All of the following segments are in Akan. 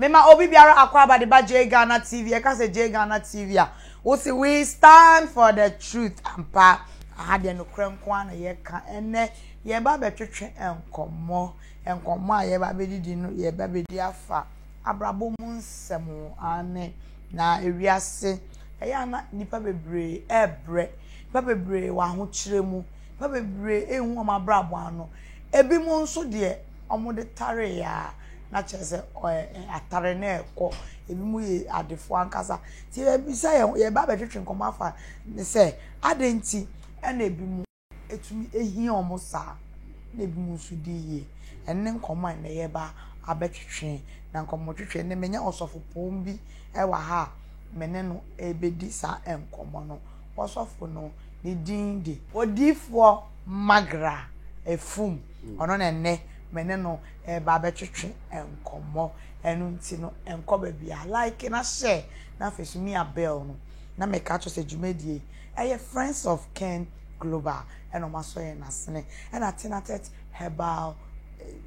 Mema obi biara akwaba de ba J Ghana TV. E ka say J Ghana TV a. We say we stand for the truth ampa. Ahade no krenko ana ye ka ene ye ba betwetwe enkomo a ye ba bedidi no ye ba bedi afa abrabo mu nsemo ane na ewiase eya na nipa bebre ebre nipa bebre wa ho kiremu nipa bebre ehu o mabrabo ano ebi mu nso de omo de tare ya na chese atare na eko ebi mu ye adefo ankasa ti ebi say ye ba betwetwe enkomo afa ne say adenti ena ebi mu etumi ehia omo sa na ebi mu nso di ye enne nkomo na ye ba abetwetwe na nkomo twetwe ne menya osofo pombi ewa ha mene no ebedi sa enkomo no osofo no ni dinde odifo magra efum ono na enne mene no ba betwetwe enkomo enu nti no enkoba bia like na share na fesumi abel no na me ka cho se djumedie eye Friends of Ken Global and omasoye nasene and atenatet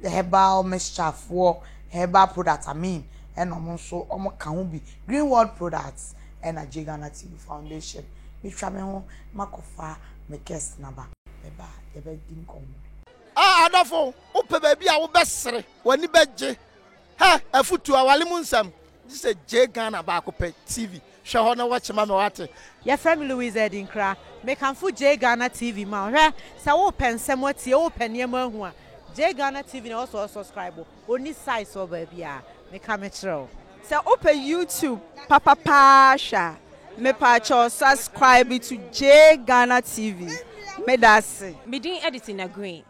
herbal mixture for herbal products and omonso omo ka ho bi Green World Products and a J Ghana TV Foundation mi twa me ho makofa me guest number eba ye be din kom adafo upe baby a wo besere wani beje ha afutu awale mu nsam this is J Ghana ba akopɛ TV hwe ho na watch ma me wate your friend Louise Edinkra me kan fu J Ghana TV ma hwe sa wo pensem watie wo panie ma hu a J Ghana TV na also subscribe oni size o ba bia me ka me kire sa open YouTube papa pasha me pa cho subscribe to J Ghana TV me that's me din editing agree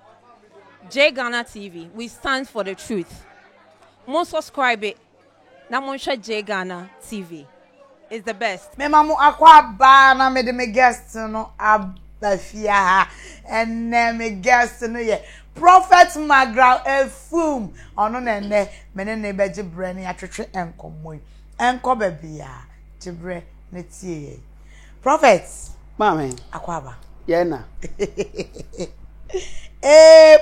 J Ghana TV we stand for the truth mo subscribe it na mo hwe J Ghana TV is the best. Me mamu akwa ba na me de me guest no abafia and me guest no ye Prophet Magra efum ono na ne me ne beje bre ne atwetwe enkomo enko bia tibre ne tie Prophet mama akwa ba ye na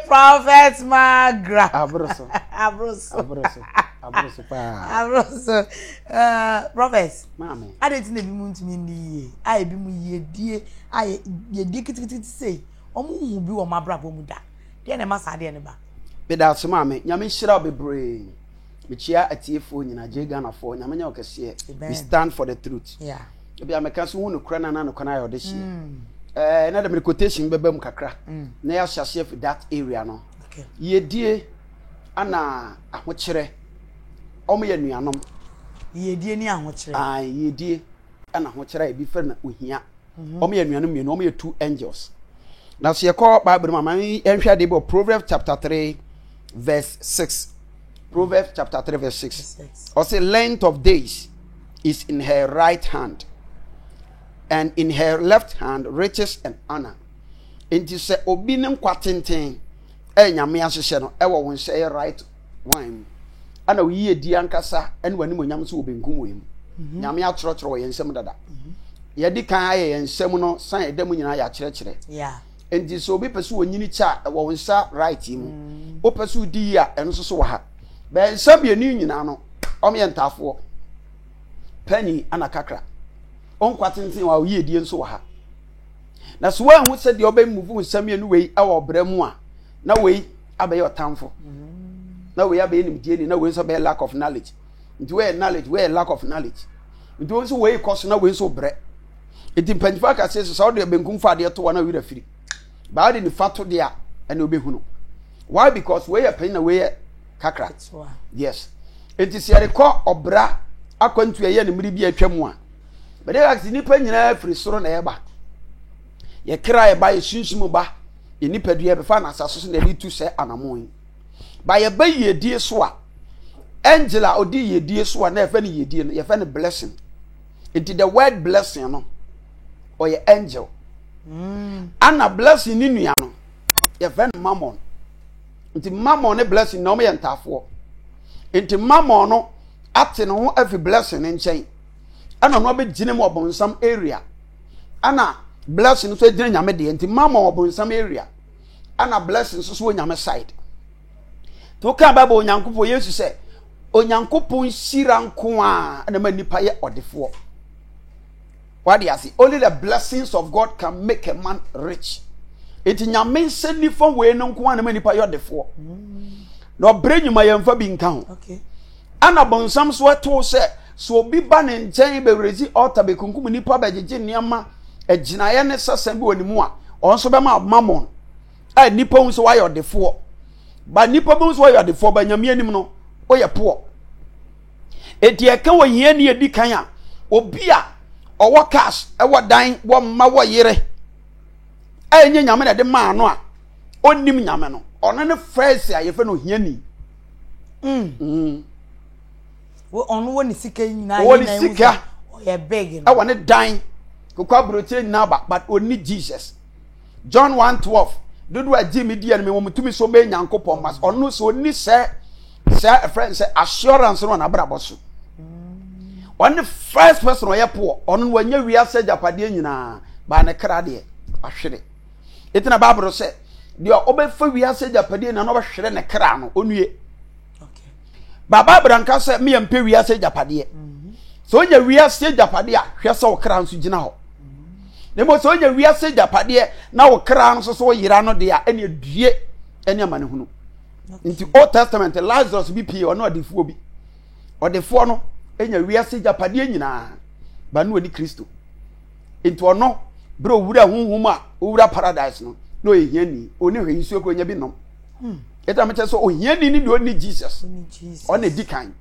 Prophet Magra abroso abroso Prophet mama adeti na bi mu ntimi ndiye ai bi mu yedie ai yedie kitikiti sei omu hu bi wo mabrabo mu da de na masa de ne ba be da so mama nyame hira bebre me chia atiefo nyina J Ghana fo nyame nya okese we stand for the truth yeah be ameka so hu no kra na no kona ya ode hie na the quotation bebam kakra na ya hyase for that area no okay yedie ana ahokere omo ye nuanom yedie ni ahokere yedie ana ahokere e bi fer na ohia omo ye nuanom me no omo ye two angels na so ye call Bible mama enhwa de Proverbs chapter 3 verse 6 Proverbs chapter 3 verse 6 or say length of days is in her right hand and in her left hand riches and honor. Inti se obi ne kwatenten nyame ahehye no e wo won hye right one ana oyi di ankasa ene wani monyam so obenkum wem nyame atrotro wo yensem dada ye di kan aye yensem no san edam nyina ya kyerɛkyerɛ yeah inti so obi pese wonyini cha wo wonsa right mu o pese di ya eno so wo ha be nsam ye ni nyina no om ye ntafo penny ana kakra on kwatenten wa oyi die nso wo ha na so wa hu se de oba move nsam ye no wei awo bra mu a na wei abaye otamfo na wei abaye nimdie ni na wei so be lack of knowledge nti wei knowledge wei lack of knowledge nti won so wei cost na wei so bre enti panfa ka se so de benkum fa de to na wi rafiri ba de ni fato de a na obehunu why because wei pen na wei kakra yes enti se rekọ obra akwantu ye ne mri bi atwam a but they ask nipa nyina free soro na yeba ye kra ye ba ye sunsumu ba ye nipa dua be fa na asaso so na li tu se anamon ba ye ba ye die so a angela odi ye die so a na fa ne ye die no ye fa ne blessing it the word blessing no or ye angel ana blessing ni nua no ye fa ne mammon nti mammon ne blessing no me ntafo nti mammon no ate no ho afi blessing nchen ana no be gine mo obonsam area ana blessing so gine nyame de nti mama obonsam area ana blessing so nyame side to ka baba onyankopɔ yesu se onyankopon shira nko a na ma nipa ye odefo. What do you see? Only the blessings of God can make a man rich. It nyame se nifa we no nko a na ma nipa ye odefo. No brain ma yemfa bi nka ho. Okay. Ana bonsam so eto se so obi ba ne nchen be rezi altar be kunkum nipa ba jeje niama aginaye ne sasam bi woni mu a onso be ma mammon. A nipa hu so wa ye odefo. Ba nipa hu so wa ye odefo ba nyame anim no oye poor. Eti eka wo hia ne edi kan a obi a owo cash e wo dan wo ma wo yere enye nyame na de ma no a onnim nyame no ono ne first a ye fe no hia ni wo ono wo ni sika nyina wo ni sika ye big e wo ne dan kokwa broche na ba but oni Jesus. John 1:12 dodo agi me die ne me wo mutumi so me nyankopon mas ono so oni se a friend say assurance no na brabo so. On the first person or poor on when you we said Japadian by the crade ahwere. It na Bible say the obefa we said Japadian and over shred ne kra no onue. Okay. Baba Branca said me and we said Japadian. So you we said Japadia, hwese o kra nso gina ho. Nemo so you we said Japadian na o kra nso so yira no de a ene due ene amane hunu. Into Old Testament Lazarus bi pie ono adefo bi. Odefo no enya wiase japade nyina ba no ani Kristo. Into ono bro wura honhom a wura paradise no no ehiani oni hwe nsuo ko nya bi nom. Eta me so ohiani ni do ni Jesus. Ona di kan.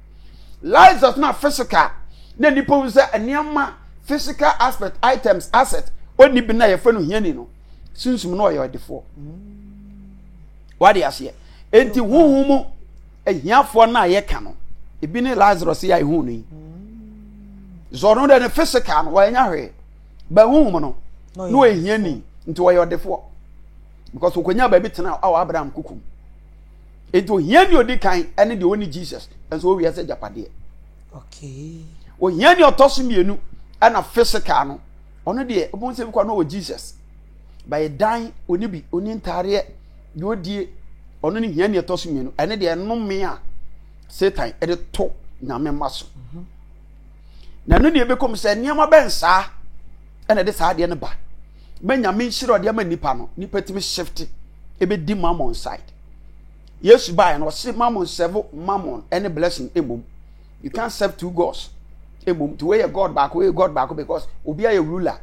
Lazarus na physical na nipa wu se eniama physical aspect items asset oni bi na ye fa no hiani no sunsum no oye odefo. What dey ase? Enti honhom ehiafo na ye ka no ebi ne Lazarus ya ihu ni zoro de ne physical no wa nya hwe ba honhom no ehia ni nti wo yodefo because okonya ba bi tena aw Abraham kukum enti ohia ni odi kan ene de oni Jesus enso wo wi ase japade. Okay. Ohia ni otoso mienu ana physical no ono de obon se bi kwa no wo Jesus ba dan oni bi oni ntare de odie ono ni hia ni otoso mienu ene de enome a Satan e de to nyame maso. Na no de bekom se niam bensa ene de sa de ne ba. Me nyame nhiro de ma nipa no nipa timi shift e be di mammon side. Yesu ba no se mammon serve mammon any blessing emom. You can't serve two gods. Emom to where God back because obi a ruler.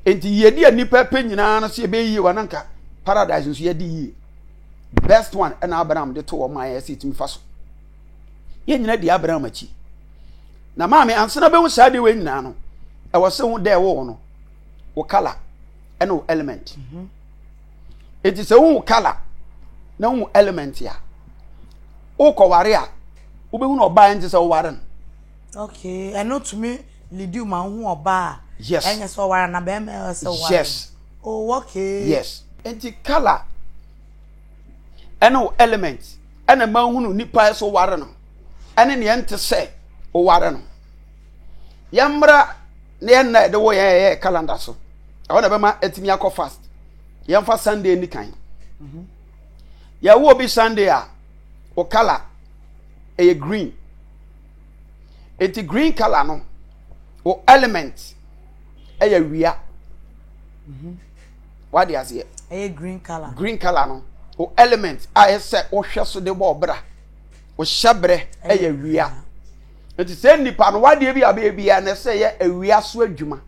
Enti ye di nipa pe nyina no se be yi wananka paradise nso ye di yi. Best one and Abraham de to my seat me faso. Ye nyina di Abraham achi. Na maame ansana be hu sade we nyina no. E wo se hu de wo no. Wo color and wo element. It is a hu color na hu element ya. O ko ware a wo be hu no ba nti se wo ware. Okay, and not to me lidu ma hu oba. Yes. Enya so ware na be me so ware. Yes. Oh, okay. Yes. Enti color eno element ena ma hunu nipa so ware no ene ne ente se o ware no yamra ne na de wo ye calendar so awona be ma etimi akọ fast yamfa Sunday ni kan ya wo bi Sunday a o color e green eti green color no o element e ya wia what dey ase e green color no o element a se o hweso de bo bra o hyabre e ya wia enti se nipa no wade bi abia na se ye awia so adwuma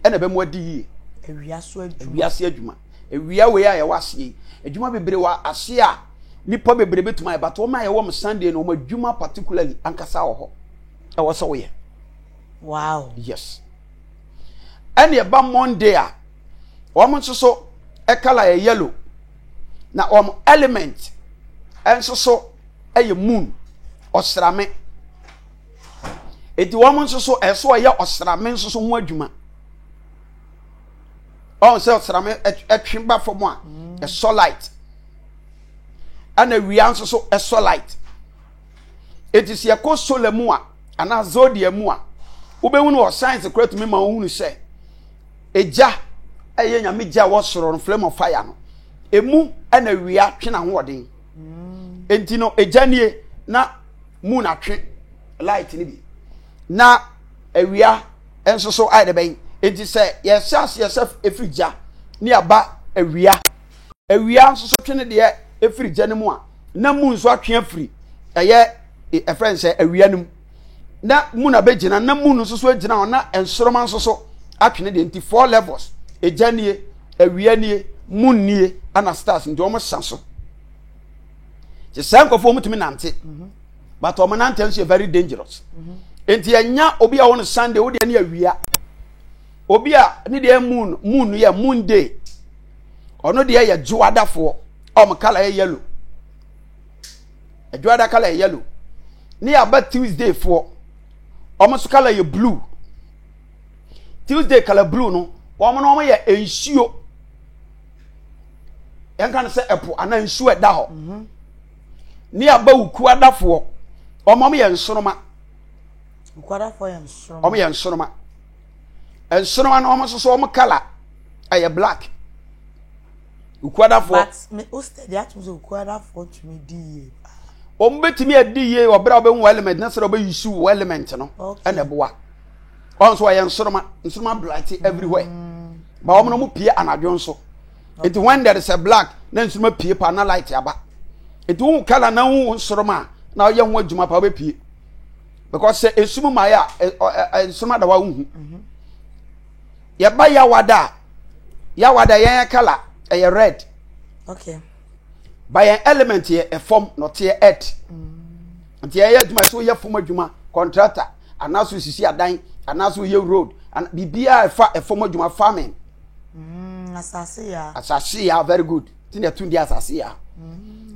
e na be mo adi yi awia so adwuma awia we a ye wase adwuma bebre wa ase a nipa bebre betuma but o ma ye wo Sunday no o adwuma particularly ankasa wo ho e wo so wo ye. Wow. Yes. And ye ba Monday a wo mo so e color ye yellow na element enso so eye moon osrame eti woman so eso eye osrame nso so ho adwuma on se osrame etwemba fo mo a e solite ana wia nso so e solite eti se ko solemu a ana zodiac mu a wo be hu no science kra to me ma hu no se eja eye nyame ja wo soro no flame of fire no emu ana wia twena ho odin enti no ejanie na moon atwe light ni bi na awia enso so ai de ben enti se yesase efrigya ni aba awia nso so twe ne de efrigya ne mu a na moon so atwe afri eye a friend say awia num na moon abegina na moon nso so agina na ensoroma nso so atwe ne de enti 4 levels ejanie awia nie moon nie ana stars ndi o mo sanso je sankofo mutumi nante but o mo nante nso very dangerous enti enya obi a won Sunday wo de ne awia obi a ne de moon ye moon day ono de ye juadafo o mo kala ye yellow juada kala ye yellow ni aba Tuesday for o mo so kala ye blue Tuesday kala blue no o mo no mo ye ensuo en kan se epo ana ensuo da ho ni aba uku adafo o mo ye nsoroma ukwadafo ye nsoroma o mo ye nsoroma ensoroma no o mo so o mo kala aye black ukwadafo but me o steady atum ukwadafo tumi die o mbetimi adiye obra obenwo element na sere obeyisu element no ene boa onso aye nsoroma blight everywhere ba o mo pie anadwo nso it when there is a black na nsoroma pie pa na light aba it won kala na won nsoroma na oye ho adwuma pa be pie because say esumu maya nsoroma da wa hu ye ba ya wada ye kala a red. Okay. By an element here, a form not here at. And here, my so here former Juma contractor, and now we see a dine, and now we road, and BBI a former Juma farming. Asasia, very good. Tina Tundi Asasia.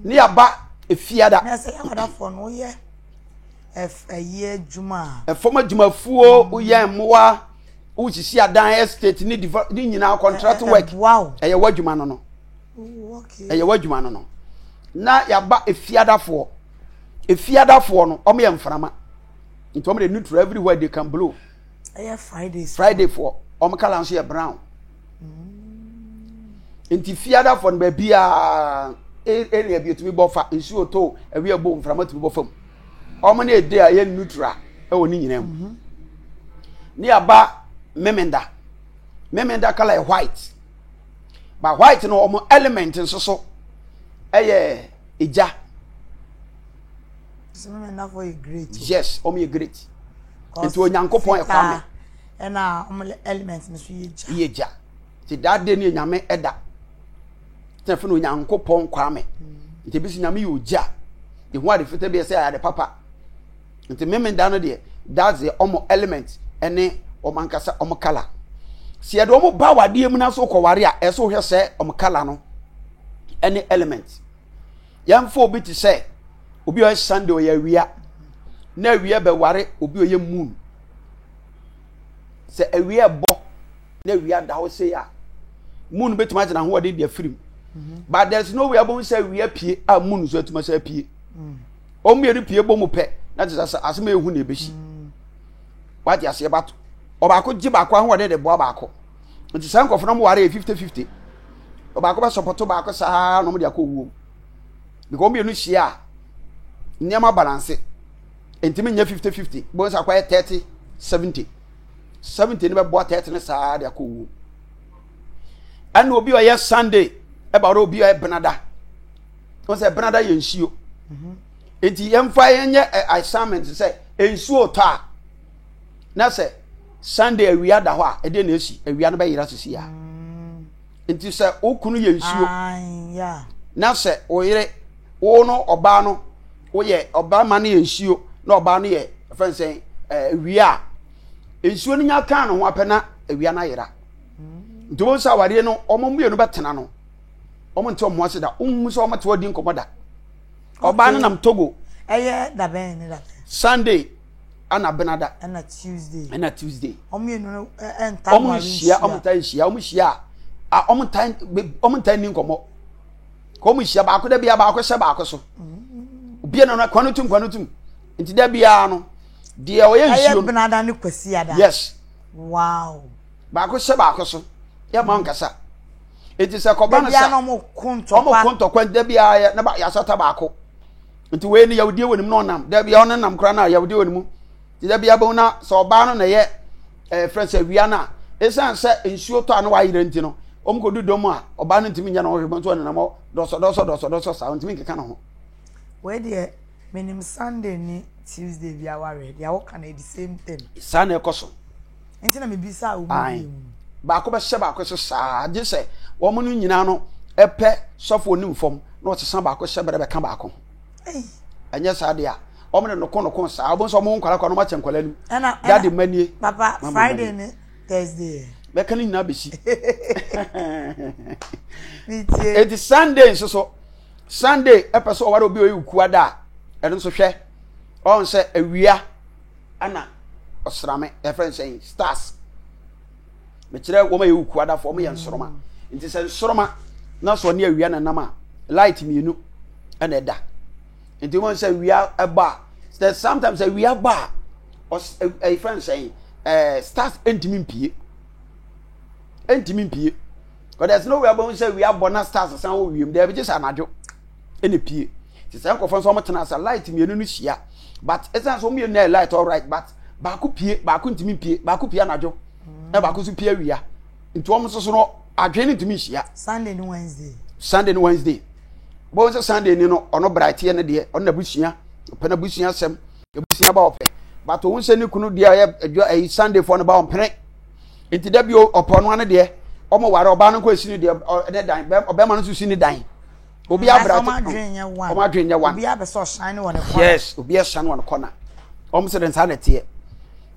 Near back a fiada. I say, I'm a phone, oh, yeah. A year Juma. A former Juma fool, oh, yeah, more. Which is a dine estate need now contract work. Wow. A word you man no. Okay. A word you man no. Na ya ba a fiada for no o me mframa. Into me neutral everywhere they can blow. Friday for o me kala nso ye brown. Enti fiada for ba bia area bi to me bofa nsu oto awie bo mframa to me bofam. O me na e dey a ye neutral e woni nyinam. Ni aba memenda color white but white no omo element so eye eja memenda for a great yes omo ye great into onyankopon e kwame na omo element no so eja ti that day ni nyame eda tefe no onyankopon kwame nti bisi nyame ye oja the one the fit be say ya the papa nti memenda no de that's the omo element ene omankasa omkala si edo omo ba wade mu na so kware a eso hwe se omkala no any element yamfo obi ti se obi o Sunday o ya wia na wia be ware obi o ye moon se awia bo na wia da ho se ya moon betima je na ho de firim but there's no way abon se wia pie a moon so atuma se pie o me ri pie bo mu pe na je asema ehu na ebeshi what ya se bato obako ji bako ahụ de bo bako nti sankofo no mo ware 50-50 obako ba support bako saa no mo de akọwuo because me no hia nyama balance enti me nya 50-50 bo sa kwa 30-70 ne be bo 30 ne saa de akọwuo ana obi o ye Sunday e ba ro obi o benada o se benada ye nsuo enti yemfa yenye assignment say ensuo ta na se Sunday awia da ho a ede na esi awia no be yira sisi ya enti se okunu ye nsuo na se oyire wo no oba no wo ye oba ma na ye nsuo na oba no ye friend say awia nsuo ni nya kan no ho apena awia na yira nti wo sa ware no omomue no betena no omo nti omo ase da onhu so omo te odi nkomoda oba no nam Togo da ben ni da Sunday ana benada ana Tuesday omo shia omo tan ni nkomo ko mo shia ba ko da bia ba ko se ba ko so bia na kwano tum nti da bia no de o ye nsuo benada ni kwasi ada yes wow ba ko se ba ko so ya ma nkasa enti se ko ba no sa omo konto kwa da bia na ba ya sata ba ko nti we ni yawdie wonim no nam da bia on nam kra na yawdie wonim ti da bia bo na so oba no na ye friends awia na esan se ensuo to anu wa yire nti no omko du dom a oba no ntimi nya na ohwe nto na mo doso sa ntimi keka na ho we de minim Sunday ni Tuesday bia ware dia wo kana the same thing sana ekoso nti na me bisa wo bi ba ko be hye ba ko so sa je se wo mo no nyina no epe sofo nim fom na o tesa ba ko hye bere be ka ba ko anya sa de a o mo no ko sa obo so mo nkwala ko no ma chenkwala ni daddy manie papa Friday ni Thursday be kan nyina be shi it is Sunday so Sunday epe so ware obi oyuku ada eno so hwe on se awia ana osrame e friend saying stars me kire wo ma yuku ada fo mo ye nsoroma nti se nsoroma na so ne awia na nama light mienu ana da nti mo se awia eba sometimes awia ba a friend saying stars entimi mpie because there's no way about say we are bonus stars san wo wiem there be just anajo ene pie ti say ko fon so mo tena sa light mienu no hia but esan so mienu na light all right but ba ko pie ba ko ntimi pie ba ko pie anajo e ba ko so pie awia nti wo mo so no adwene ntimi hia Sunday ni Wednesday bo so Sunday ni no ono bright ye ne de ono na busua opena busua sem busua ba ope but wo nse ni kunu de ya Sunday for no ba ompene nti da bi opono ane de omo ware oba no ko esini de ne dan obema no so sini dan obi abra o ma dwenya one obi abeso shine one corner yes obi a shine one corner omo se den sa na tie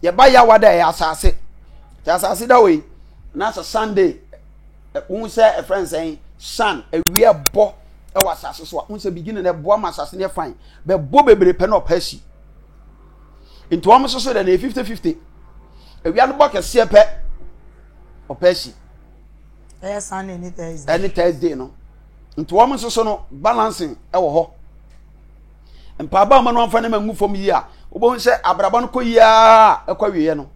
ye ba ya wada ya asase da we na so Sunday un se a friend saying sun ewia bo e wa asase so un se begin na bo ma asase ne fine be bo bebre pe na opasi into omo so de na 50-50 ewia no bo kese pe opasi Sunday ni Thursday any Thursday no nti wo mo so no balancing e wo ho mpa ba ma no amfa na mangu fom yi a obo se abraba no koyia e kwa wiye no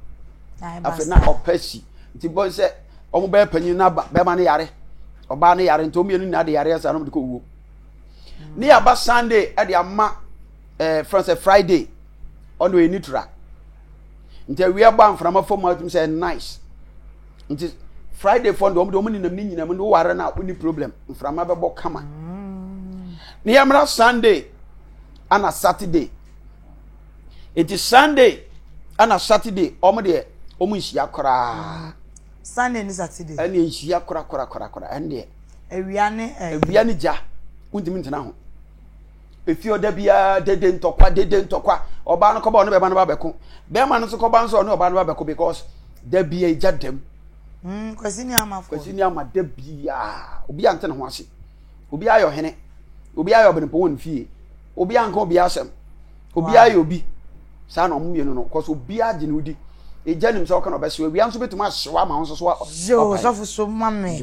afi na opasi nti bo se omo ba panyin na ba ma ne yare oba ne yare nti omo yenu na de yare asa no de ko wo ni aba Sunday e de ama Friday on we nitura nti we aba amframa fom atum say nice nti Friday for the omo ni nam ni nyina no ware na oni problem mframa bebo kama ni yamra Sunday ana Saturday it is Sunday ana Saturday omo de omo nhia kora Sunday ni Saturday ani nhia kora ende ewia ni ja untimi ntena ho efi oda bia dede ntokwa oba no koba no be ma no ba beko be ma no so koba nso no oba no ba beko because da bia ijadem kwasini ama da bia obi ante ne ho ase obi ayo hene obi ayo benpo won fie obi anka obi asem obi ayo obi sa na omu yenu no cause obi age ne udi ejanim se oka no be se obi anso betuma hyewa ma nso so so so mame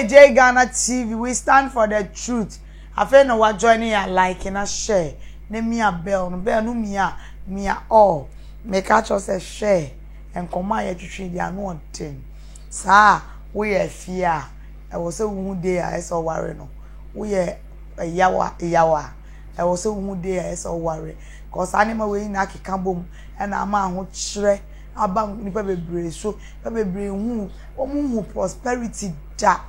J Ghana TV we stand for the truth afa na wa join ya like na share na mia bell no mia all make us share and come ya twitwi dia no onten sa we ye fear e wo se wu dey a so worry no we ye yawa e wo se wu dey a so worry cause anima we na akeka bom e na ama ho kire aba nipa bebre so bebre hu omu prosperity da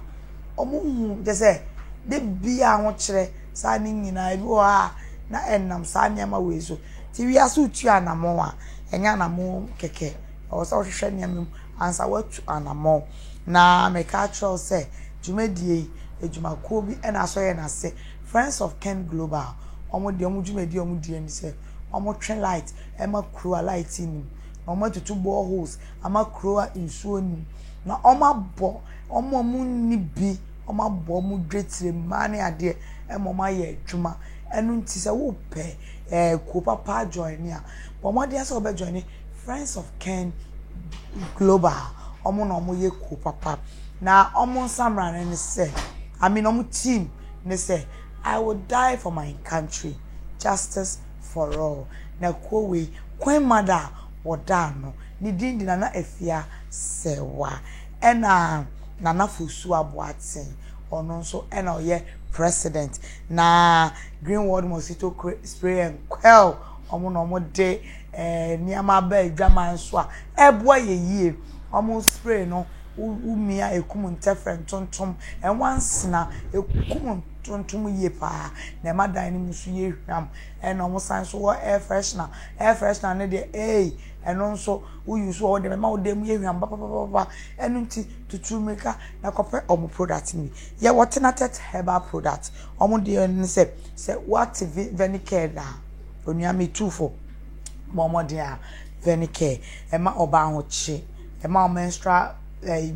omu hu je say de bia ho kire sa ni nyina bi o ha na enam sa nyama we so ti wi aso tu anamo a enya anamo keke o sa hwehwe nyam ansa watu anamo na meka tro say dwumadie edwumakuo bi na so ye na se Friends of Ken Global omo de omo dwumadie omo die ni se omo twen light ema kro light ni omo tutu boreholes ama kro insuo ni na omo abo omo mu ni bi omo abo mu dwetire mane ade ema omo ye adwuma enu nti se wo pe ko papa join ni a omo de se obe join ni Friends of Ken Global omo no omo ye ko papa na omo samra ne say omo team ne say I would die for my country, justice for all. Na kowe Queen Mother wodano ni din di Nana Efia sewa ena Nana Fosu Aboaten ono nso ena oye president na Greenwood mosquito spray and quell omo de niama ba adwama nso a eboa ye omo spray no umia ekum ntefren tontom and once na ekum tontom ye pa na madan ni musu ye hwam and omo san so air freshener ne de eno nso we use all the ma odem ye hwam papa enu nti tutu maker na kope omo product ni ye alternative herbal product omo de ni say what Venicare da onuame 24 momo dia Venicare e ma oba ho chi e ma menstrual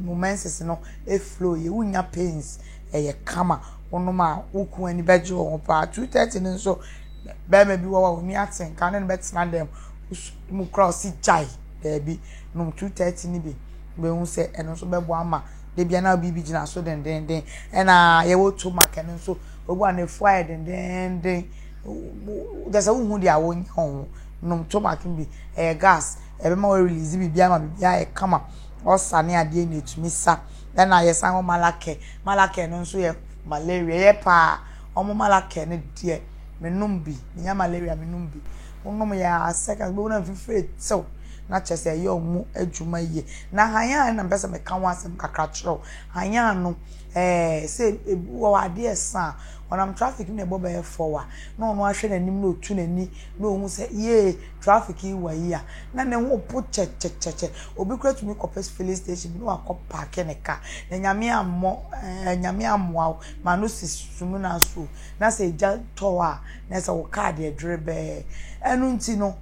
moments no e flow ye unya pains ye kama onoma uku ani beje wo pa 230 nso be ma bi wo ni aten kan ne betina dem mu cross jai baby no 230 ni bi be hu se eno so bebo ama de bia na bibi gina so den e na ye wo to market nso ogbu an fire den there's a hu dia wo hon no to market bi gas e be ma release bi bia ma bia e kama osane ade na etumi sa na ye san malake no nso ye malaria ye pa omo malake ne de menum bi nya malaria menum bi onum ya second go na fifre so na chese ye omu adwuma ye na hanya na mpesa me kan wasem kakra chro hanya no say wo ade esa onam traffic na ebo be forward no ahwe nanim na otu nani na ohu say ye traffic yi wa yi a na ne ho po che obi kura tumi kopes filling station no akọ park ne ka na nyame ammo ma no sisumu na so na say ja towa na say wo card e drebe enu nti no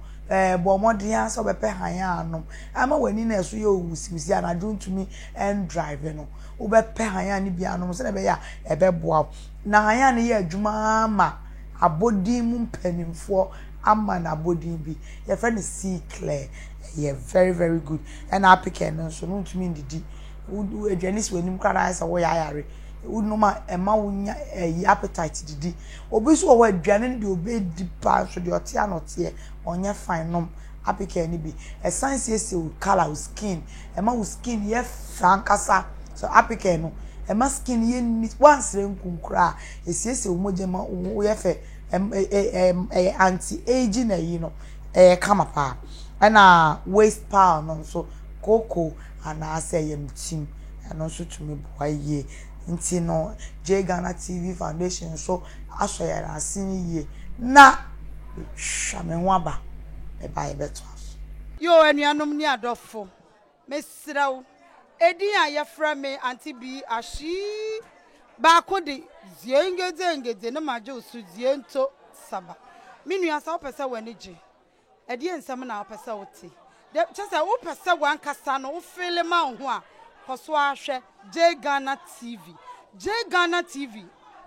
bo modern so be pe hanya anom ama wani na so ye owusiwusi ana duntumi and drive no wo be pe hanya ni bia anom se na be ya e be boa na hanya ne ye adwuma ma abodi mu mpanimfo ama na abodi bi ye friend see clear ye very very good and apike no so no ntumi ndidi wo adwanis wanim kara sa wo ya yare unoma ema wunya appetite didi obi so wo aduane de obi di pa so de ote anote onye fine nom apike ni bi essence ese color skin ema wo skin ye frankasa so apike no ema skin ye once renkunkura ese omoje ma wo ye fe anti aging na yi no kama pa na waist power no so koko ana ase yem team no so tumi boye nti no J Ghana TV Foundation so aso ya asin ye na hwamenwaba e ba beto yo anuanom ni adofo mesrawo edi a yefra me anti bi ashi ba ko de ziengeze ne maje osu ziento saba minua sa opese wanije edi ensem na opese wote de chese opese wankasa no wo feel ma ho a koso ahwe J Ghana TV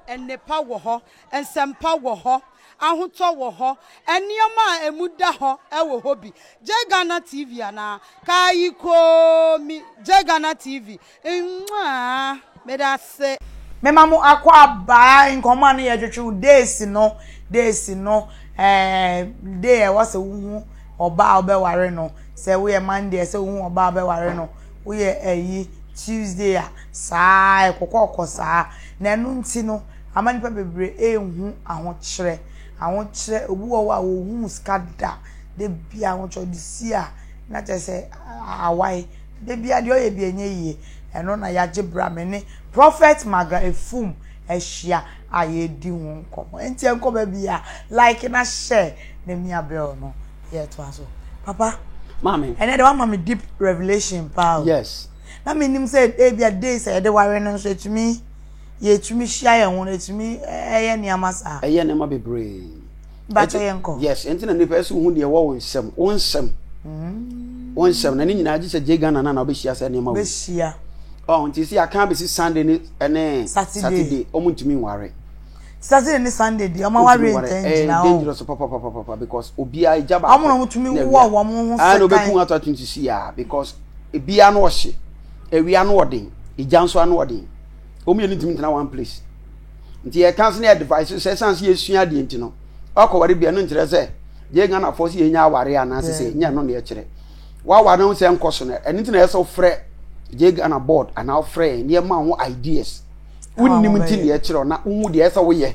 enepa wo ho ensempa wo ho ahoto wo ho enioma emuda ho ewo ho bi J Ghana TV ana kai ko mi J Ghana TV medase memamu akwa ba nkoma na ye twetwe days no day was wu oba obeware no se we Monday se wu oba obeware no we eyi Tuesday a saa kokoko saa na enu nti no amanipa bebre ehu ahokyere obuwo wa ohu skada de bia ahocho disia na tese awai de bia de oye bia enye eno na yaje bramene prophet magra efum ehia ayedi hu nkomo enti enkoba bia like na share na mi abel no ye to aso papa mama ene de wa me deep revelation pa yes na menim say ebia days e de ware no so etumi ye etumi hia ye ho etumi eye ne amasa eye ne ma bebre ba to ye nko yes enti na nipa so hu de wo wonsem na ni nyina agi se J Ghana na obehia se ne ma wo behia nti si aka be si Sunday ni ene Saturday omuntumi nware Saturday ni Sunday di oma ware intention na dangerous papa because obia ijaba amono mutumi wo mo ho se no beku ato atwintisi ya because ebia no ohye ewia no odin ijanso ano odin omu yeni ntimi tena one place nti e cancel advice se sense yesua de nti no akọware bia no nkire se J Ghana force yenya aware ana se nya no na ye kire wa wa no se nkoso no eni nti na yeso frɛ J Ghana board and our friend near ma ho ideas wunnim nti ne yɛkyerɛ na wo de ɛsɛ wo yɛ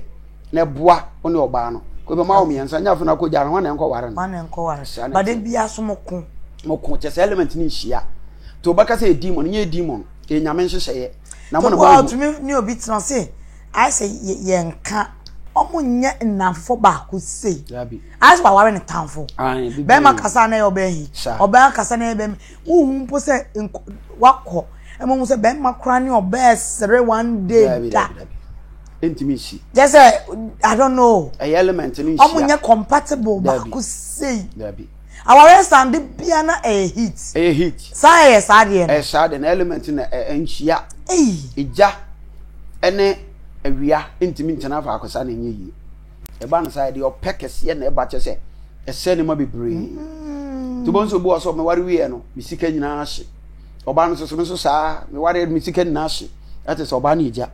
na boa wo ne oba no ko be ma wo miensa nya afuna ko jara wana enko ware no wana enko ware ba de bia so moko chese element ni hia to baka say demon nye demon e nyame nhyehyeye na mo no ba to me ni obi tena say I say ye nka omo nye nnamfo ba ko sei as ba ware ne tamfo be ma kasa na ye obahi oba kasa na ye be wu mpo say wakọ emo mu say be ma kra ne oba sere one day da intimacy just I don't know a element ni omo nye compatible ba ko sei our stand bia na a hit say sade na element na enhia ija ene awia intimi ntena fa akosa na enye yi e ba no side o pekese na e ba che se ese ne ma bebre to bonso bo so me ware wie no mi sika nyina ahye oba no so saa me ware mi sika nyina ahye that is oba na ija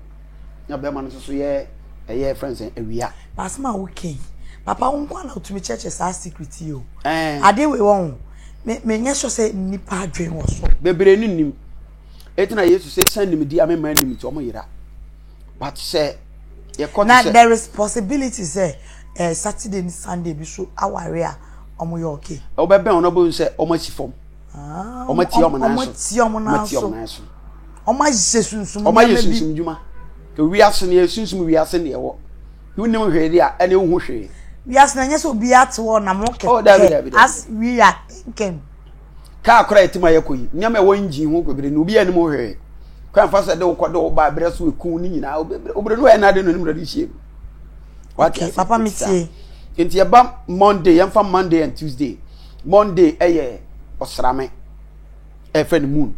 na be ma no so ye eye friends awia pasma okay papa unko na utumi church sa secret yo ade we won me nya so say nipa adwen wo so bebre nim etina yesu say send me di amema nim ti omo yira but say ye na there is possibility say Saturday and Sunday bi so aware a omo ye okay obebe on bo say omo sifom omo ti omo na so omo jesunsum juma to wi ase ne yesunsum wi ase ne ye wo nim hwede a ene wo hwe we as na nyeso bi atwo na mo ke as we are thinking ka akora etima yakoyi nyama e wonji hu kobere no bi anim hwe kan fa se de wo kodo ba bre so eku ni nyina obere no e na de no nim radi hie okay papa mitie enti e ba Monday yemfa Monday and Tuesday Monday eye osrame e friend moon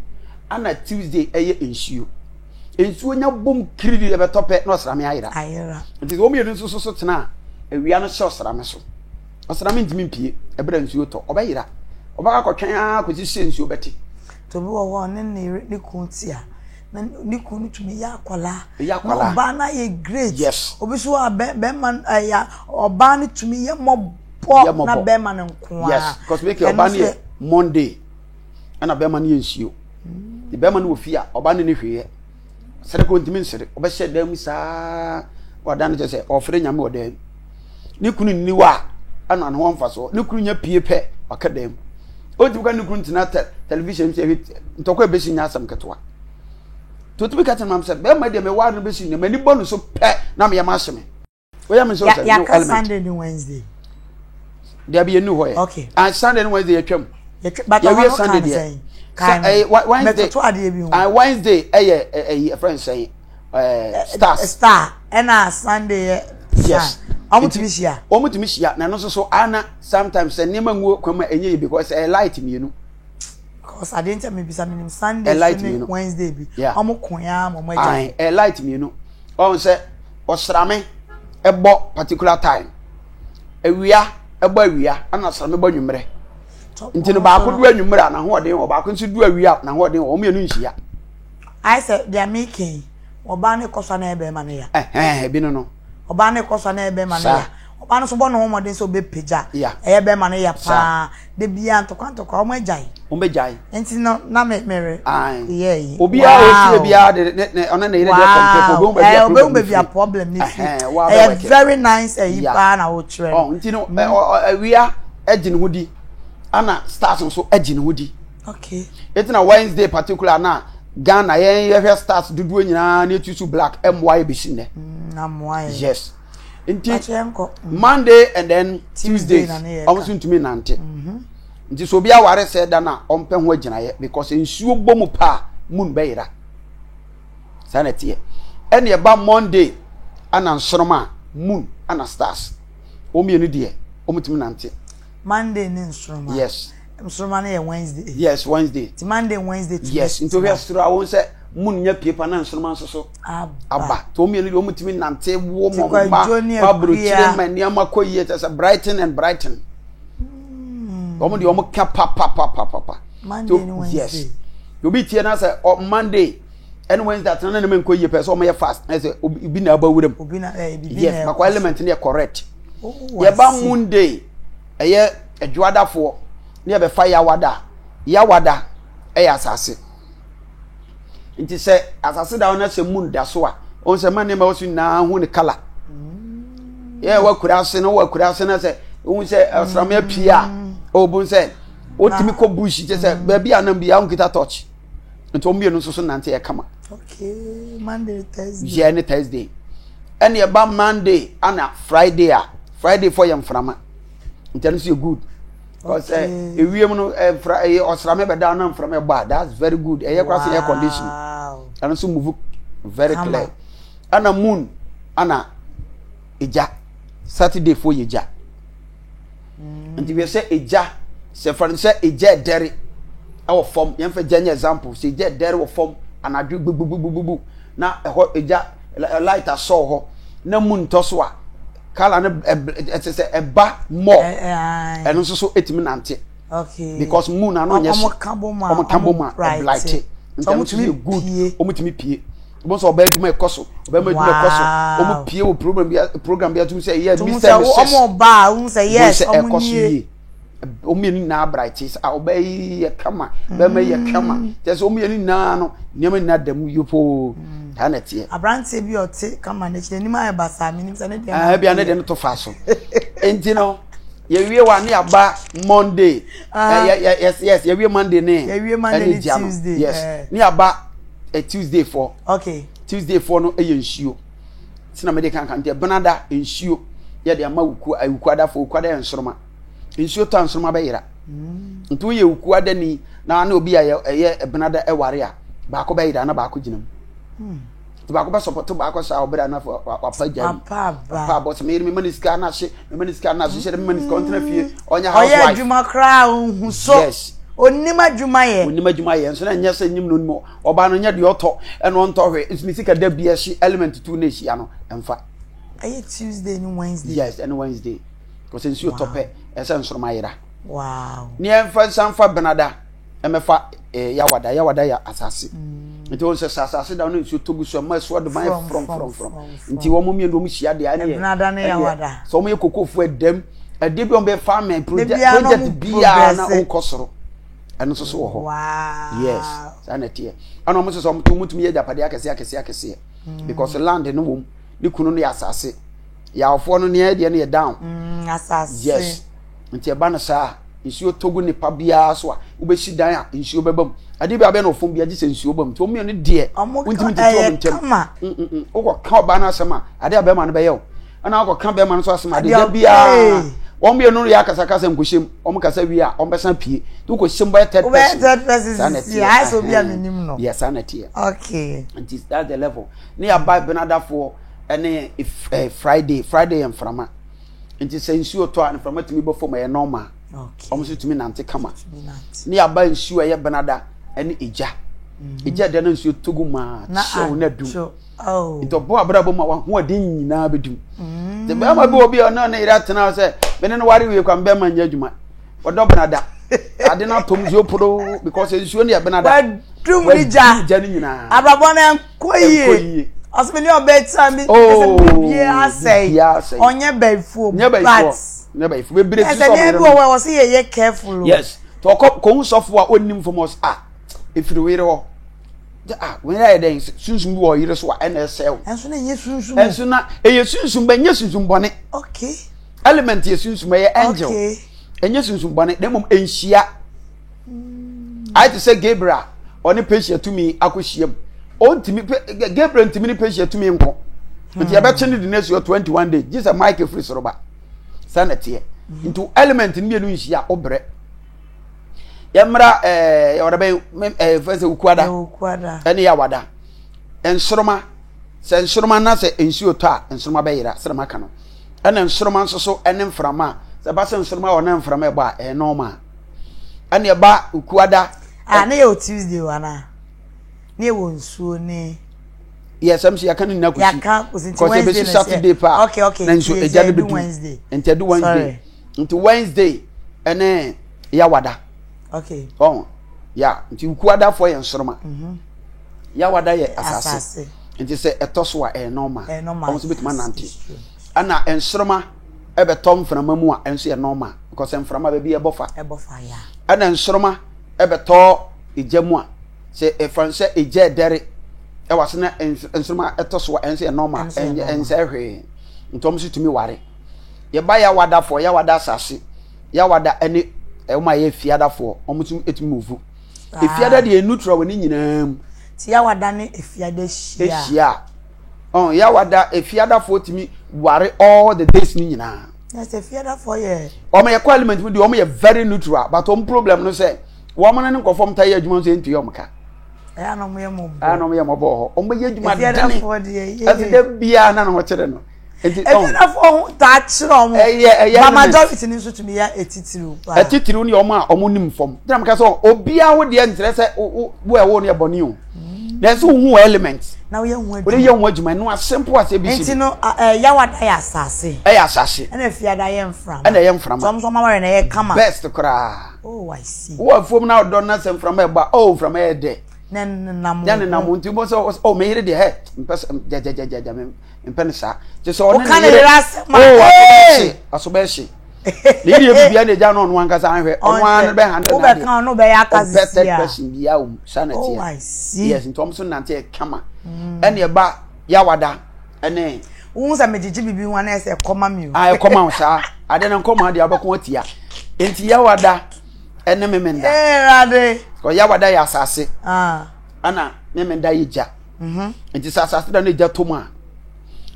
ana Tuesday eye ensuo nya bom kiridi e betope no osrame ayira enti wo mi nso so tena ewia no hye osrame so osrame ntimi mpie ebra nsuo to obeyira obaka kotwen akosi hye nsuo beti to bi wo ne kuntia na ni kunu tumi ya kwala oba na ye great obi so be man ya oba ni tumi ye mobo na be man nko yes because make oba ni Monday ana be man ye nsuo the be man wo fia oba ni hweye sere ko ntimi nsere oba hye dam saa wada no se ofre nyame wada ni kunu ni wa ana no won fa so ni kunu nya pie pe akadam o ti buka ni kunu tina television se hit ntoko be sinya asam ketwa to bi ka tan mam se be ma de me wa no be sinya mani bonu so pe na me ya ma hye o ya me so se no element Sunday and Wednesday there be a new hoye okay and Sunday and Wednesday twam but we Sunday there Wednesday and Wednesday a friend say star and Sunday yes omutimisia na no so ana sometimes say nema nguo kwama enye because a light mienu because I didn't tell me bisa minim Sunday Wednesday bi omukoya momaja a light mienu on say osrame ebo particular time ewia ebo awia ana srame bo nwumre ntino ba ko du anwumre na ho odin ba ko nso du awia na ho odin o mienu nhia I said they are making oba ne koso na ebe ma ne ya bi no oba ne koso na ebe ma ne ya oba no so bo no ho modin so be peja ebe ma ne ya pa de bia ntokwanto o majai enti no na mere yeah obi a o ti bia de ona na ire de obi be problem ni fi very nice yipa na o tre enti no awia agine hudi ana stars so agine hudi okay enti na Wednesday particular na Ghana ye stars dudu nyina na etusu black MY be sine na MY yes nti Monday and then Tuesday almost to me nante nti so bia ware se da na ompe ho agina ye because ensuo bomu pa moon beira sanete ene e ba Monday ana nsoroma moon ana stars o mienu de o mutumi nante Monday ni nsoroma yes nsoroma na Wednesday yes Wednesday ti Monday Wednesday yes nti we astro awon se moon nya paper na nsoroma so aba to o mienu de o mutumi nante wo mo ba fabro chire mani amakoyi tesa brighten and brighten omo de omo ka pa Monday and Wednesday yes you be tie na say Monday and Wednesday at na men koyi person omo ye fast na say obi na aba wuram obi na yes makwa element na correct ye ba Monday eye adwadafo na be fa ya wada asase nti say asase da na say moon da so a on se man ma wasu na hu ne kala yeah wa kurase na se on se asrama pia o bun se o timi ko bush je se ba bia na bia on kita touch nto mbie no so nante e kama okay Monday Thursday yeah ne Thursday and ye ba Monday ana Friday for yam frama ntan so good because ewiem no osrama be down na frama ba that's very good e ye kwase air condition and so move very clear ana moon ana eja Saturday for eja nti we say eja se for say eja dere our form yem fa janya example say eja dere wo form anadwo bububububu na eho eja light aso ho na moon to so a kala na say eba more and so etimi nante okay because moon ano nya so omo light nti so good omutimi pie omo so oba adwuma ekoso oba adwuma ekoso omo pie wo program bia to say yeah Mr. omo ba omo say yes omo ni omo ni na brighties oba yi kama ba ma yi kama just omo ni na no niam ni na dam yopo hanete abrante bi ote kama na chine ni ma ba sa mi ni se ne dem bia ne dem to fa so enti no ye wie wa ne aba Monday yes ye wie Monday ne ye wie Monday Tuesday yes ni aba Tuesday for okay Tuesday for no nsuo tina me de kan de benada nsuo ye de ama wuku ada fo wuku ada ensoroma nsuo to ensoroma be yira ntu ye wuku ada ni na obi ye benada eware a ba ko be yira na ba ko ginam ba ko ba support ba ko sa obra na papa jam papa boss me maniska na she she maniska ontena fie onya housewife adwuma kra hu so yes onima adwuma ye nso na nya se nyim no mo oba no nya de oto eno onto hwe ismisika da bia shi element 2 na shi ano emfa aye Tuesday ni Wednesday yes and Wednesday because nsi otope esa nsoroma yira wow ni emfa sanfa benada emefa yawada ya asase nti won se asase da no nsi togu so ma so do man from nti wo momie ndo mo hia de ane benada ne yawada so mo ye kokofu edem ade bi on be farm project bia na o kosoro eno so wo ho wow yes sanete ana mo so mutumi ye japade akese because land no wom ni kunu no ya asase ya ofo no ne de ne down asase yes nti e ba na sa nsuo togu ni pa bia so a ubeshi dan a nsuo bebam ade bia be na ofom bia gise nsuo bam to me ne de untimi tete o ntem o ka ba na asema ade abema no be ye ana o ka be ma no so asema ade bia wọ́n bí ẹnu yà kàsàkàsà nkùsìm wọ́n kàsà wíyà wọ́n bẹ sàn pìí tó kò sìm bẹ́ẹ̀ third person sanity yà so bí àmì nim no yẹ sanity yẹ okay and that's the level ní yà bá benada fo ẹni Friday yẹn nframa nti sẹ nsuo tọ a nframa tìmí bọ fọm ẹyẹ normal wọ́n so tìmí nante kama ní yà bá nsuo ẹyẹ benada ẹni ìjà dẹ na nsuo togu maa ṣẹw na dum nti ọbọ abúlé ma wà wọn ọdín nyinaa bẹ dum the bema bi obi ona na ira tena say me ne wari we kwa bema nya adwuma odo benada ade na tom zo poro because nsuo ne ya benada dum rija ni nyina abrabo na koyie asmeni obeta mi bia say onye baifu nya baifu be bire so me we say ye careful yes to ko hu sofo a onnim fomos ifiri we re ho when I then sunsun wo yire so NSL enso na nye sunsun enso na eye sunsun ba nye sunsun bone okay element ye sunsun ba ye angel okay enye sunsun bone dem enhia I to say Gabriel oni patient to me akohiem ontimi Gabriel ntimi ni patient to me nko nti abeche ni the next 21 days Jesus Mike free soroba sanete into element ni enu nhia obre yamra yorabe fese ukuada ene ya wada ensoroma se ensoroma na se ensuo to a ensoroma be yira sere maka no ene ensoroma nso so ene mframa se ba se ensoroma wona mframa ba normal ene ya ba ukuada na yo Tuesday wana ne wo nsuo ne yes am si aka ni na kusi yaka kusi Wednesday Saturday pa okay na nso eja de bedu ente do Wednesday into Wednesday ene ya wada okay ya nti ukuada for yen soroma ya wada ye asase nti se etoso a normal almost bit man nanti ana ensoroma ebe tom frama mu a enso ye normal because enframa be bi ebofa ya ana ensoroma ebe to ejamu a se e France eje dere e was na ensoma etoso ense normal ense hwe ntom so tumi ware ye ba ya wada for ya wada asase ya wada ene e ma ye fiada for omutum etumi move e fiada de neutral woni nyinam ti ya wada ne e fiada hia ya wada e fiada for tumi ware all the days ni nyina yes e fiada for ye omo ye element we de omo ye very neutral but om problem no say wo mo ne nkofom ta ye adwuma so enti yomka no mo ye mo mo ye mo bo omo ye adwuma fiada for de ye ati de bia na no kire no fiada for ta kire omo ma majority ni so tumi ya etitiru pa etitiru ni omo a omo nim fom dem ka so obia wo de ntre se wo e wo ne boni o na so hu element na wo ye hu adwuma wo ye hu adwuma no simple as ABC enti no ya wada ya asase ya asase na fiada ye mfram na ye mfram so ma ware na ye kama best kra oh I see wo fom na do na sem from e ba oh from e de na mo nti mo so oh me here de he mpes ja mpene sa je so on ne asobeshi Lady bia na ja no no ankasa anhwe onwa no be hande na wo be kan no be ya kasisi ya person bia o sanity oh I see yes ntom so nante kama ene e ba ya wada ene wo sa megigi bibi ho na ese koma mi o ah koma sa ade na koma de abako atia enti ya wada ene memenda rade ko ya wada ya asase ana memenda yija enti asase da na ja toma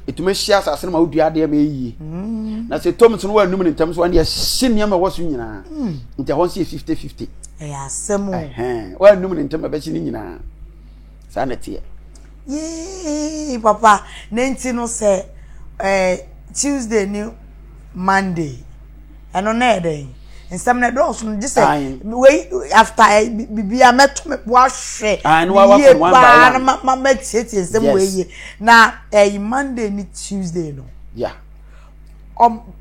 etume hia asase na ma odua de ma yi na se tom so no anum ne ntam so ane hye ma wo so nyina nti ho se 50-50 ya semu wa anum ne ntam ba chi ni nyina sa na tie ye papa nenti no se Tuesday ni Monday eno na eden nsam na do so no just we after bibia meto me bo ahwe ye ba na ma tieti nsam we ye na Monday ni Tuesday no yeah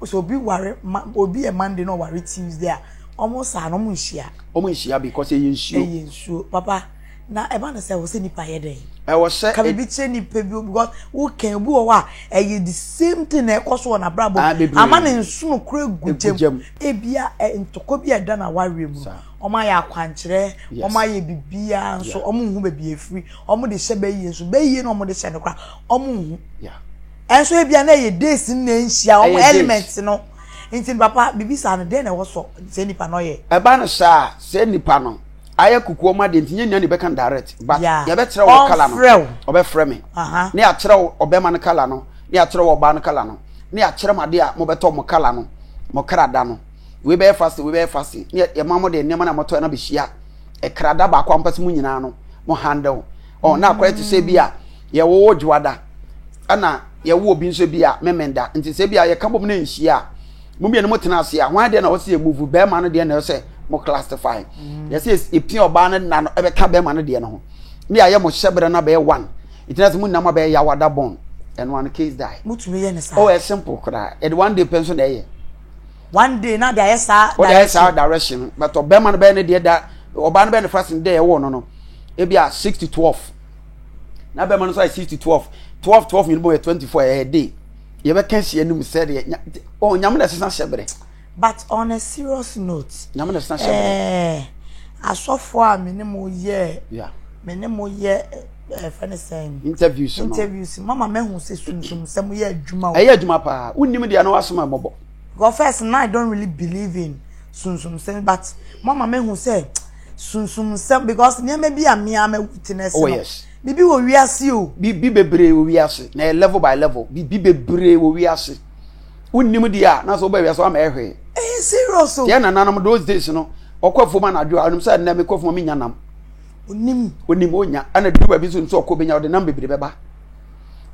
so bi ware obi e Monday no ware Tuesday almost no mo nhia because e yensuo papa na e ba na say wo se nipa ye den e wo se ka bi che nipa bi because wo kan bu wo a the same thing e koso na brabo ama na nsu no kura gugem e bia ntoko bi e da na ware mu oma ya kwankire oma ye bibia nso omo hu ba bi efiri omo de hye ba yi nso ba yi no omo de hye ne kra omo hu enso e bia na ye days na nhia omo element no nti papa bibi sa no de na wo so se nipa no ye e ba no sa se nipa no aya kukuo ma de ntinye nya ne be kan direct but ya be kire wo kala no obe frɛ me ne ya kire wo obe ma no kala no ne ya kire wo ba no kala no ne ya kire ma de a mo beto mo kala no mo krada no we be fast ne ya mamo de nema na moto na be hia e krada ba kwa mpase mu nyina no mo handle na akwa ti se bia ye wo dwada ana ye wo obi nso bia memenda nti se bia ye ka bom na nhia mo bia no motena ase a hwan de na wo se move be ma no de na se mo classify yes ipin oba na no ebe ka be ma no de no ho ne aye mo hyebere na be 1 itina se mu na ma be ya wada bon and one case die mutumi ye ne sa oh a simple kra and one day pension dey one day na there sa direction but oba ma no be ne de da oba no be ne fasting dey wo no e bia 6 to 12 na be ma no so 6 to 12 minimum 24 a day ye be kan sie anum said oh nyam na sesa hyebere. But on a serious note, asofo a menemo ye menemo ye saying interviews mama mehu se sunsun sem ye adwuma o adwuma pa unnim dia na wasoma mobo go first now I don't really believe in sunsun sem but mama mehu say sunsun sem because niam bi am witness oh yes bibi wo wiase o bibi bebre wo wiase na level by level bibi bebre wo wiase unnim dia na so ba wiase am ehwe serious o ya na nanam those days no okwafo ma na adwo anum say na me kwafo me nyanam onim onya ana du ba bi so okobenya o de nam bebre beba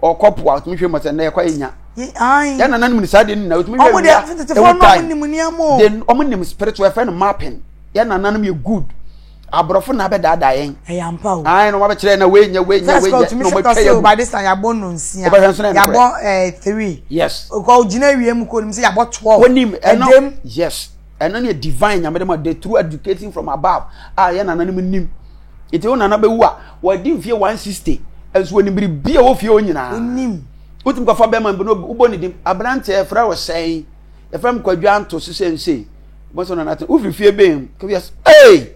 okopo a tumi hwe mo se na ekwa enya ya na nanum ni sade ni na otumi hwe then omunim spiritual friend mapping ya na nanum ye good abrofo na be dada yen ampa o no ma be kire na wenya no mo twa by this time ya bon no nsia ya bon 3 yes ko gina wiem ko nim say ya bon 12 onim yes and then divine nyamede ma they through educating from above ya na nanum nim ite wona na be wu a wadi mfie 160 enso onim bia wo fie onyina onim utim kwa fa be man no uboni dim abrante fra wo sei e fam kwadwa anto sesensei mo so na nate ufifie be ke yes hey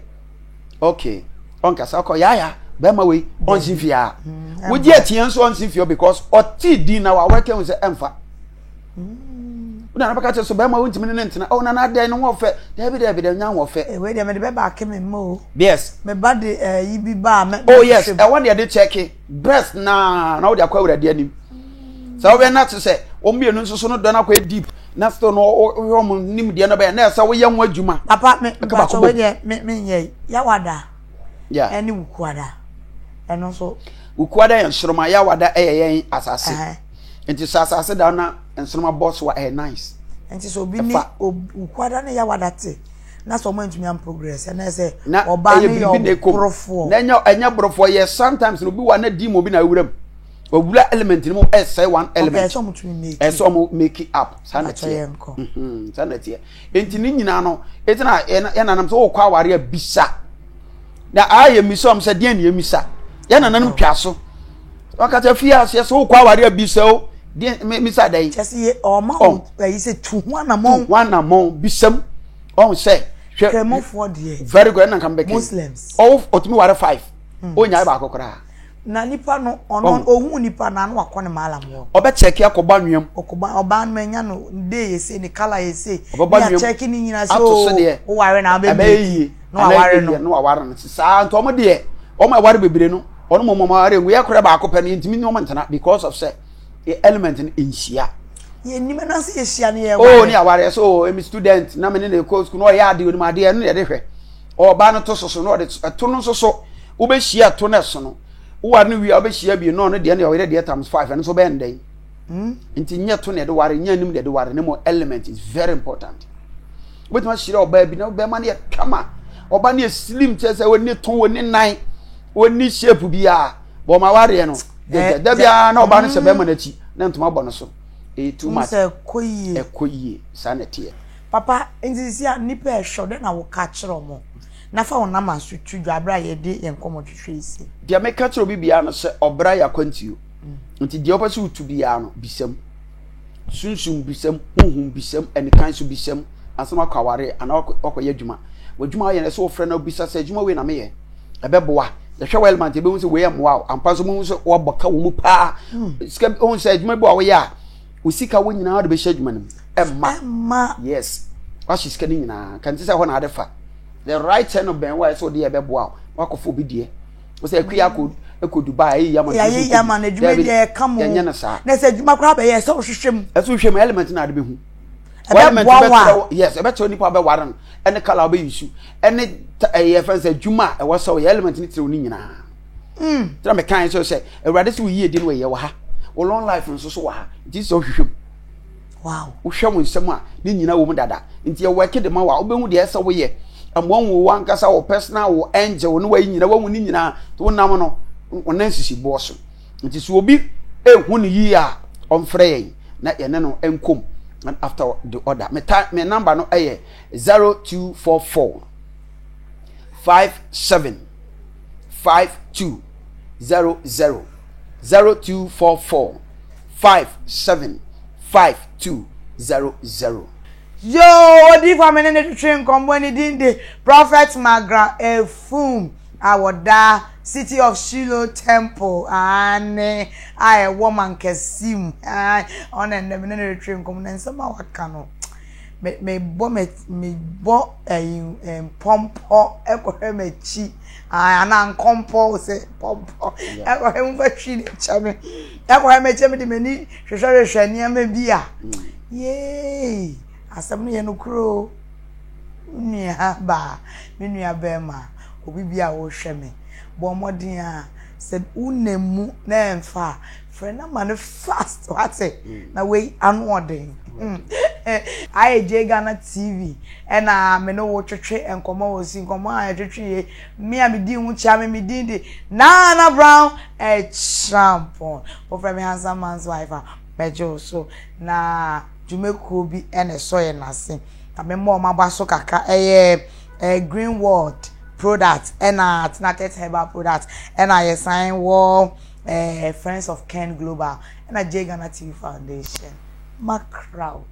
okay onka sa ko ya bema we on sifia we je tie so on sifia because oti di na wa work on say emfa una na baka so bema we ntimi ne ntina o na na dan no wo fe David nya wo fe we dey me be ba ke me mo yes me ba de yi bi ba me oh yes I want dey check breast na wo dey akwa urade anim so we na to say o mienu nso so no do na kwa deep na so no o mo nim de na ba na say wo ye nwa adwuma papa me ba so we dey me nye ya wada yeah any wukwada eno so wukwada yan shroma ya wada yen asase enti asase da na ensroma boss wa nice enti so bi ni wukwada na ya wada te na so mo ntumi am progress na say oba ni yo brofo na enya brofo yes sometimes no bi wa na di mo bi na wuram obula element ni mo say one element okay so mo tumi make so mo make it up sanate sanate enti ni nyina no enti na ya nanam so wo kwa aware abisa na aye misom se de na emisa ya nanam twaso wakata fia so so wo kwa aware abisa o de misa dai chese o ma o yi se tu wana mon bisam on say kremofo de very good na come back Muslims otumi ware 5 onya ba akokora na nipa no ono ohun nipa na no akọ ne malam wo obe check yakoba nwam oba no nya no de yese ni kala yese ya check ni nyina so o ware na abeyi no aware no sa nto mo de o ma ware bebre no ono mo ware ngu yakora ba akopɛ no ntimi no ntana because of say the element in insia ye ni na se yeshia ne ye oh ni aware so emi student na me ne ko school no ya de oni ma de no ye de hwɛ o ba no to so no de to no so wo be hia to na so no wo no wi obehia bi no no de na yɛ de times 5 and so be ndɛn nti nya to na de ware nya nim de ware ne mo element is very important but ma shira oba bi na be ma ne kama oba ne slim chese woni to woni nan woni shape bia bo ma ware no da bia na oba no se be ma na chi na ntoma bɔ no so too much ekoyie sanete papa nzisia nipa ehwo de na wo ka kire mo na fa wona ma so tudwa abra ye de yen komo twetwe isi dia me ka kire obi bia no se obra ya kwantio nti dia opa se utu bia no bisam sunsun bisam huhum bisam enikan so bisam asama kwaware ana okoye adwuma wadwuma ye ne se wo frɛ na bisa se adwuma we na me ye ebeboa the show element ebe hu se we am wow ampa so mu se wo boka wo mu pa sika hu se adwuma bi wo ya usika wo nyina de be hye adwuma nim emma yes washi sika ni nyina kan ti se ho na adefa the right hand of ben why so de ebeboa wakofo bi de wo se akua ko Dubai ya man adwuma de kamo na se adwuma kra be ye se wo hwehwem eso hwehwem element na de be hu yes ebe to nipa be waran ene kala obe yisu ene ye friends adwuma e wo so ye element ni tire oni nyina tira me kan so say ewrade se wo yie di no ye wo ha wo long life nso so wo ha nti so hwehwem wow wo hwem nsem a ni nyina wo mu dada nti ye work de ma wa obehu de ese wo ye amwon wo wankasa wo personal wo angel no wa nyina wo ni nyina to nam no onansisi boss nti so obi ehu ni yi a omfrey na ye ne no enkom and after the order my number no 0244 57 5200 0244 57 5200 yo odi for me ne train kombo ni dinde prophet Magra Efum awoda city of Shiloh temple and I woman kesim on and the train kombo na nsema waka no me bo pompo ekohe mechi ana nkompo se pompo ekohe mfa twi chame ekohe mechi me de mani hwehwehwe niam bia yey asem no ye no kro nua ba me nua bema obi bia wo hwe me bo modin a said unemu na emfa friend man fast what na we anodin IJ Ghana TV and me no wo twetwe enkomo wo si enkomo a twetwe me a me di hu cha me di de Nana Brown champion over me handsome man's wife mejo so na jumeko bi ene so ye nase na me mo ma so kaka Greenwood product and Tinatet herbal product and I sign wall Friends of Ken Global and IJ Ghana TV Foundation. My crowd.